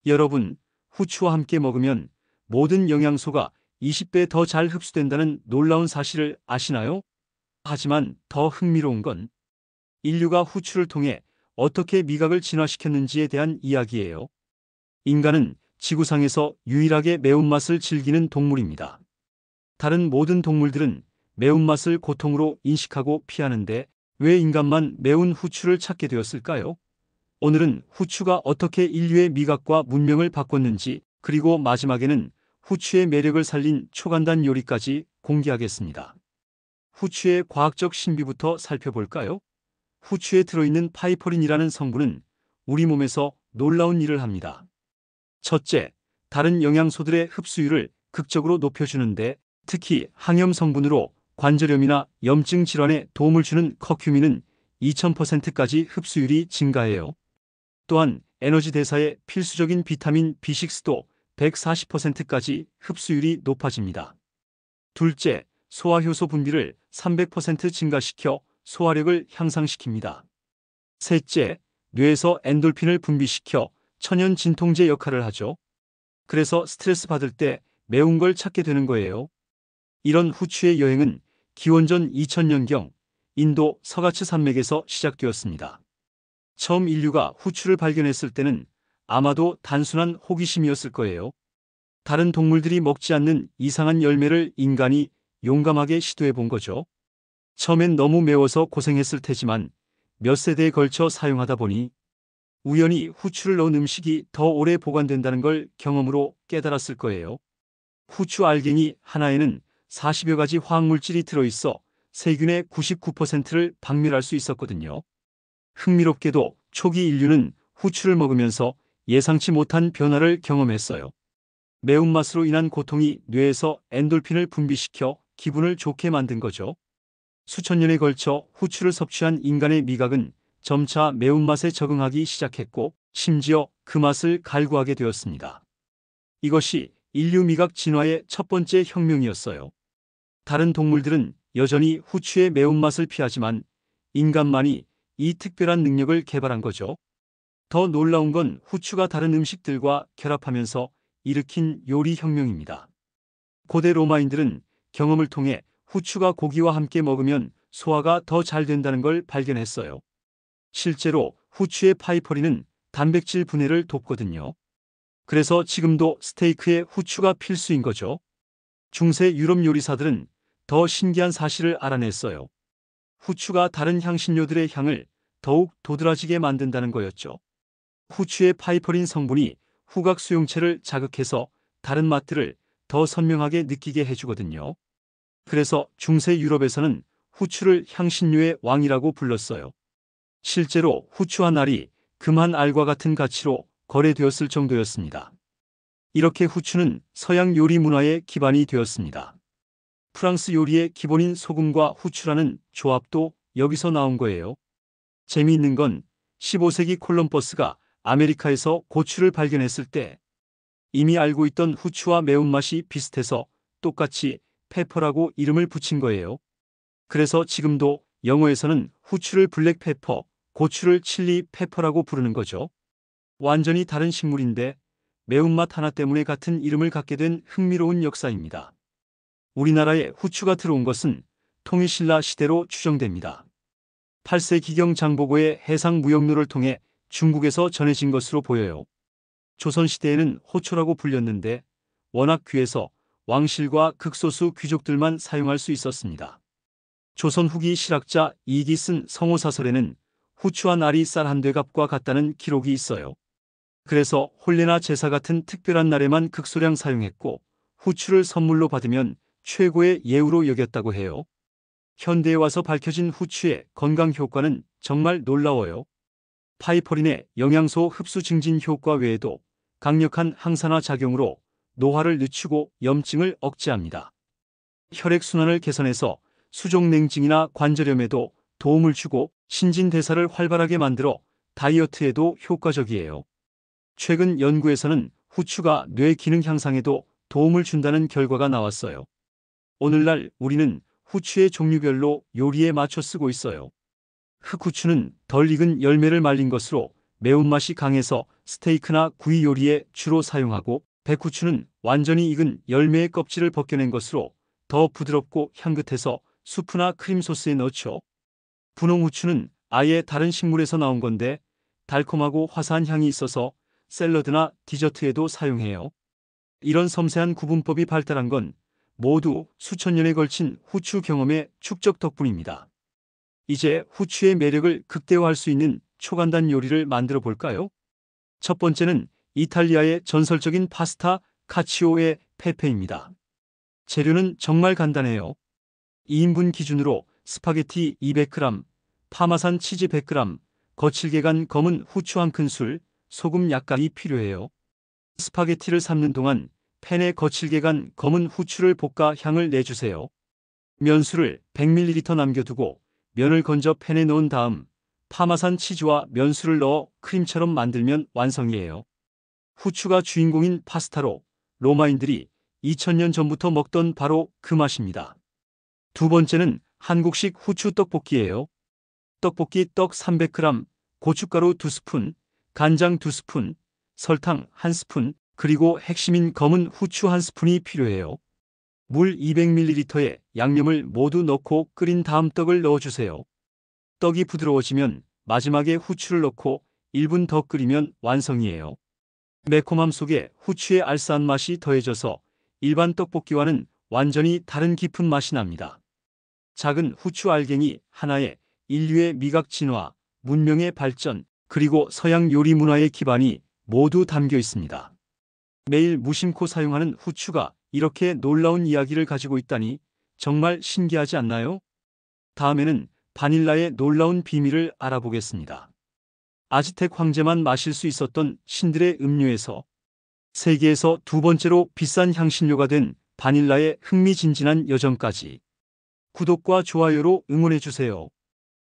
여러분, 후추와 함께 먹으면 모든 영양소가 20배 더 잘 흡수된다는 놀라운 사실을 아시나요? 하지만 더 흥미로운 건 인류가 후추를 통해 어떻게 미각을 진화시켰는지에 대한 이야기예요. 인간은 지구상에서 유일하게 매운맛을 즐기는 동물입니다. 다른 모든 동물들은 매운맛을 고통으로 인식하고 피하는데 왜 인간만 매운 후추를 찾게 되었을까요? 오늘은 후추가 어떻게 인류의 미각과 문명을 바꿨는지, 그리고 마지막에는 후추의 매력을 살린 초간단 요리까지 공개하겠습니다. 후추의 과학적 신비부터 살펴볼까요? 후추에 들어있는 파이퍼린이라는 성분은 우리 몸에서 놀라운 일을 합니다. 첫째, 다른 영양소들의 흡수율을 극적으로 높여주는데, 특히 항염 성분으로 관절염이나 염증 질환에 도움을 주는 커큐민은 2000%까지 흡수율이 증가해요. 또한 에너지 대사에 필수적인 비타민 B6도 140%까지 흡수율이 높아집니다. 둘째, 소화효소 분비를 300% 증가시켜 소화력을 향상시킵니다. 셋째, 뇌에서 엔돌핀을 분비시켜 천연 진통제 역할을 하죠. 그래서 스트레스 받을 때 매운 걸 찾게 되는 거예요. 이런 후추의 여행은 기원전 2000년경 인도 서가츠 산맥에서 시작되었습니다. 처음 인류가 후추를 발견했을 때는 아마도 단순한 호기심이었을 거예요. 다른 동물들이 먹지 않는 이상한 열매를 인간이 용감하게 시도해 본 거죠. 처음엔 너무 매워서 고생했을 테지만 몇 세대에 걸쳐 사용하다 보니 우연히 후추를 넣은 음식이 더 오래 보관된다는 걸 경험으로 깨달았을 거예요. 후추 알갱이 하나에는 40여 가지 화학물질이 들어있어 세균의 99%를 박멸할 수 있었거든요. 흥미롭게도 초기 인류는 후추를 먹으면서 예상치 못한 변화를 경험했어요. 매운맛으로 인한 고통이 뇌에서 엔돌핀을 분비시켜 기분을 좋게 만든 거죠. 수천 년에 걸쳐 후추를 섭취한 인간의 미각은 점차 매운맛에 적응하기 시작했고, 심지어 그 맛을 갈구하게 되었습니다. 이것이 인류 미각 진화의 첫 번째 혁명이었어요. 다른 동물들은 여전히 후추의 매운맛을 피하지만 인간만이 이 특별한 능력을 개발한 거죠. 더 놀라운 건 후추가 다른 음식들과 결합하면서 일으킨 요리 혁명입니다. 고대 로마인들은 경험을 통해 후추가 고기와 함께 먹으면 소화가 더 잘 된다는 걸 발견했어요. 실제로 후추의 파이퍼린은 단백질 분해를 돕거든요. 그래서 지금도 스테이크에 후추가 필수인 거죠. 중세 유럽 요리사들은 더 신기한 사실을 알아냈어요. 후추가 다른 향신료들의 향을 더욱 도드라지게 만든다는 거였죠. 후추의 파이퍼린 성분이 후각 수용체를 자극해서 다른 맛들을 더 선명하게 느끼게 해주거든요. 그래서 중세 유럽에서는 후추를 향신료의 왕이라고 불렀어요. 실제로 후추 한 알이 금 한 알과 같은 가치로 거래되었을 정도였습니다. 이렇게 후추는 서양 요리 문화의 기반이 되었습니다. 프랑스 요리의 기본인 소금과 후추라는 조합도 여기서 나온 거예요. 재미있는 건 15세기 콜럼버스가 아메리카에서 고추를 발견했을 때 이미 알고 있던 후추와 매운맛이 비슷해서 똑같이 페퍼라고 이름을 붙인 거예요. 그래서 지금도 영어에서는 후추를 블랙페퍼, 고추를 칠리 페퍼라고 부르는 거죠. 완전히 다른 식물인데 매운맛 하나 때문에 같은 이름을 갖게 된 흥미로운 역사입니다. 우리나라에 후추가 들어온 것은 통일신라 시대로 추정됩니다. 8세기경 장보고의 해상무역로를 통해 중국에서 전해진 것으로 보여요. 조선시대에는 호초라고 불렸는데 워낙 귀해서 왕실과 극소수 귀족들만 사용할 수 있었습니다. 조선 후기 실학자 이익이 쓴 성호사설에는 후추 한 알이 쌀 한 되값과 같다는 기록이 있어요. 그래서 혼례나 제사 같은 특별한 날에만 극소량 사용했고 후추를 선물로 받으면 최고의 예우로 여겼다고 해요. 현대에 와서 밝혀진 후추의 건강 효과는 정말 놀라워요. 파이퍼린의 영양소 흡수 증진 효과 외에도 강력한 항산화 작용으로 노화를 늦추고 염증을 억제합니다. 혈액순환을 개선해서 수족냉증이나 관절염에도 도움을 주고 신진대사를 활발하게 만들어 다이어트에도 효과적이에요. 최근 연구에서는 후추가 뇌 기능 향상에도 도움을 준다는 결과가 나왔어요. 오늘날 우리는 후추의 종류별로 요리에 맞춰 쓰고 있어요. 흑후추는 덜 익은 열매를 말린 것으로 매운맛이 강해서 스테이크나 구이 요리에 주로 사용하고, 백후추는 완전히 익은 열매의 껍질을 벗겨낸 것으로 더 부드럽고 향긋해서 수프나 크림 소스에 넣죠. 분홍후추는 아예 다른 식물에서 나온 건데 달콤하고 화사한 향이 있어서 샐러드나 디저트에도 사용해요. 이런 섬세한 구분법이 발달한 건 모두 수천 년에 걸친 후추 경험의 축적 덕분입니다. 이제 후추의 매력을 극대화할 수 있는 초간단 요리를 만들어 볼까요? 첫 번째는 이탈리아의 전설적인 파스타 카치오의 페페입니다. 재료는 정말 간단해요. 2인분 기준으로 스파게티 200g, 파마산 치즈 100g, 거칠게 간 검은 후추 1큰술, 소금 약간이 필요해요. 스파게티를 삶는 동안 팬에 거칠게 간 검은 후추를 볶아 향을 내주세요. 면수를 100ml 남겨두고 면을 건져 팬에 넣은 다음 파마산 치즈와 면수를 넣어 크림처럼 만들면 완성이에요. 후추가 주인공인 파스타로 로마인들이 2000년 전부터 먹던 바로 그 맛입니다. 두 번째는 한국식 후추 떡볶이예요. 떡볶이 떡 300g, 고춧가루 2스푼, 간장 2스푼, 설탕 1스푼, 그리고 핵심인 검은 후추 1스푼이 필요해요. 물 200ml에 양념을 모두 넣고 끓인 다음 떡을 넣어주세요. 떡이 부드러워지면 마지막에 후추를 넣고 1분 더 끓이면 완성이에요. 매콤함 속에 후추의 알싸한 맛이 더해져서 일반 떡볶이와는 완전히 다른 깊은 맛이 납니다. 작은 후추 알갱이 하나에 인류의 미각 진화, 문명의 발전, 그리고 서양 요리 문화의 기반이 모두 담겨 있습니다. 매일 무심코 사용하는 후추가 이렇게 놀라운 이야기를 가지고 있다니 정말 신기하지 않나요? 다음에는 바닐라의 놀라운 비밀을 알아보겠습니다. 아즈텍 황제만 마실 수 있었던 신들의 음료에서 세계에서 두 번째로 비싼 향신료가 된 바닐라의 흥미진진한 여정까지 구독과 좋아요로 응원해주세요.